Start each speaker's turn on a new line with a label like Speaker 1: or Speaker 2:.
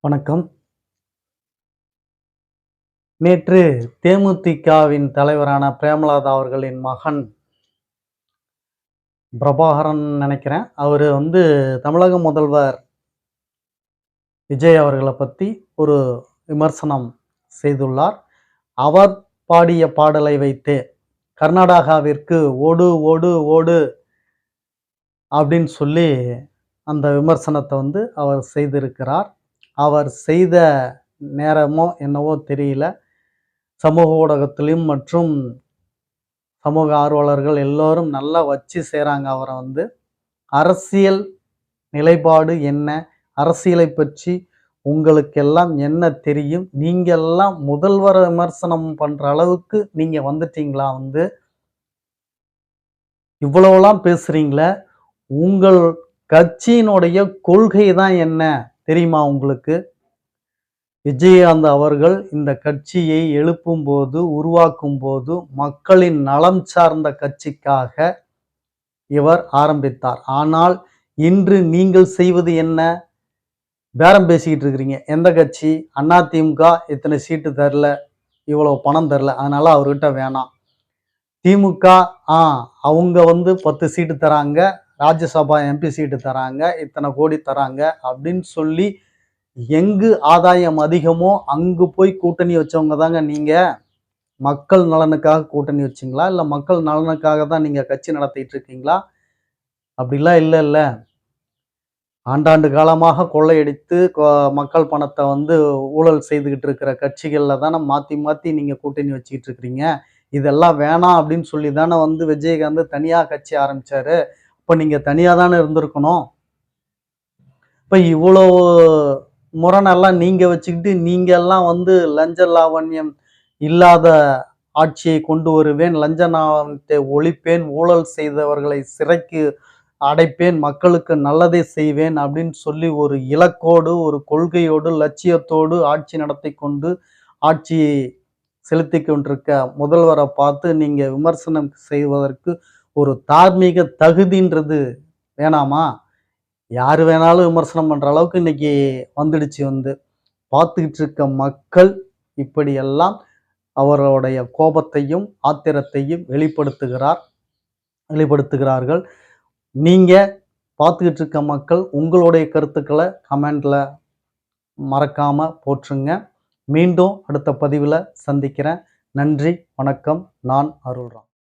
Speaker 1: வணக்கம். நேற்று தேமுதிகவின் தலைவரான பிரேமலதா அவர்களின் மகன் பிரபாகரன் நினைக்கிறேன். அவரு தமிழக முதல்வர் விஜய் அவர்கள பத்தி ஒரு விமர்சனம் செய்துள்ளார். அவர் பாடிய பாடலை வைத்தே கர்நாடகாவிற்கு ஓடு ஓடு ஓடு அப்படின்னு சொல்லி அந்த விமர்சனத்தை அவர் செய்திருக்கிறார். அவர் செய்த நேரமோ என்னவோ தெரியல. சமூக ஊடகத்திலும் மற்றும் சமூக ஆர்வலர்கள் எல்லோரும் நல்லா வச்சு செய்கிறாங்க அவரை. அரசியல் நிலைப்பாடு என்ன, அரசியலை பற்றி உங்களுக்கெல்லாம் என்ன தெரியும், நீங்கெல்லாம் முதல்வரை விமர்சனம் பண்ற அளவுக்கு நீங்க வந்துட்டீங்களா? இவ்வளவுலாம் பேசுறீங்களே, உங்கள் கட்சியினுடைய கொள்கை தான் என்ன தெரியுமா உங்களுக்கு? விஜயகாந்த் அவர்கள் இந்த கட்சியை எழுப்பும் போது, உருவாக்கும் போது மக்களின் நலம் சார்ந்த கட்சிக்காக இவர் ஆரம்பித்தார். ஆனால் இன்று நீங்கள் செய்வது என்ன? பேரம் பேசிக்கிட்டு இருக்கிறீங்க. எந்த கட்சி? அதிமுக இத்தனை சீட்டு தரல, இவ்வளவு பணம் தரல, அதனால அவர்கிட்ட வேணாம். திமுக அவங்க 10 சீட்டு தராங்க, ராஜ்யசபா எம்பி சீட்டு தராங்க, இத்தனை கோடி தராங்க அப்படின்னு சொல்லி எங்கு ஆதாயம் அதிகமோ அங்கு போய் கூட்டணி வச்சவங்க தாங்க நீங்க. மக்கள் நலனுக்காக கூட்டணி வச்சிங்களா, இல்லை மக்கள் நலனுக்காக தான் நீங்க கட்சி நடத்திட்டு இருக்கீங்களா? அப்படிலாம் இல்லை. ஆண்டாண்டு காலமாக கொள்ளையடித்து மக்கள் பணத்தை ஊழல் செய்துகிட்டு இருக்கிற கட்சிகளில் தானே மாற்றி மாற்றி நீங்கள் கூட்டணி வச்சுக்கிட்டு இருக்கிறீங்க. இதெல்லாம் வேணாம் அப்படின்னு சொல்லி தானே விஜயகாந்த் தனியாக கட்சி ஆரம்பிச்சாரு. இப்போ நீங்கள் தனியாக தானே இருந்திருக்கணும். இப்போ இவ்வளோ முரணெல்லாம் நீங்கள் வச்சுக்கிட்டு நீங்கள் எல்லாம் லஞ்ச லாவண்யம் இல்லாத ஆட்சியை கொண்டு வருவேன், லஞ்ச லாவண்யத்தை ஒழிப்பேன், ஊழல் செய்தவர்களை சிறைக்கு அடைப்பேன், மக்களுக்கு நல்லதை செய்வேன் அப்படின்னு சொல்லி ஒரு இலக்கோடு, ஒரு கொள்கையோடு, லட்சியத்தோடு ஆட்சி நடத்தி கொண்டு ஆட்சியை செலுத்தி கொண்டிருக்க முதல்வரை பார்த்து நீங்க விமர்சனம் செய்வதற்கு ஒரு தார்மீக தகுதின்றது வேணாமா? யாரு வேணாலும் விமர்சனம் பண்ற அளவுக்கு இன்னைக்கு வந்துடுச்சு. பார்த்துக்கிட்டு இருக்க மக்கள் இப்படியெல்லாம் அவருடைய கோபத்தையும் ஆத்திரத்தையும் வெளிப்படுத்துகிறார்கள். நீங்க பார்த்துக்கிட்டு இருக்க மக்கள் உங்களுடைய கருத்துக்களை கமெண்ட்ல மறக்காம போற்றுங்க. மீண்டும் அடுத்த பதிவில் சந்திக்கிறேன். நன்றி, வணக்கம். நான் அருள்ராம்.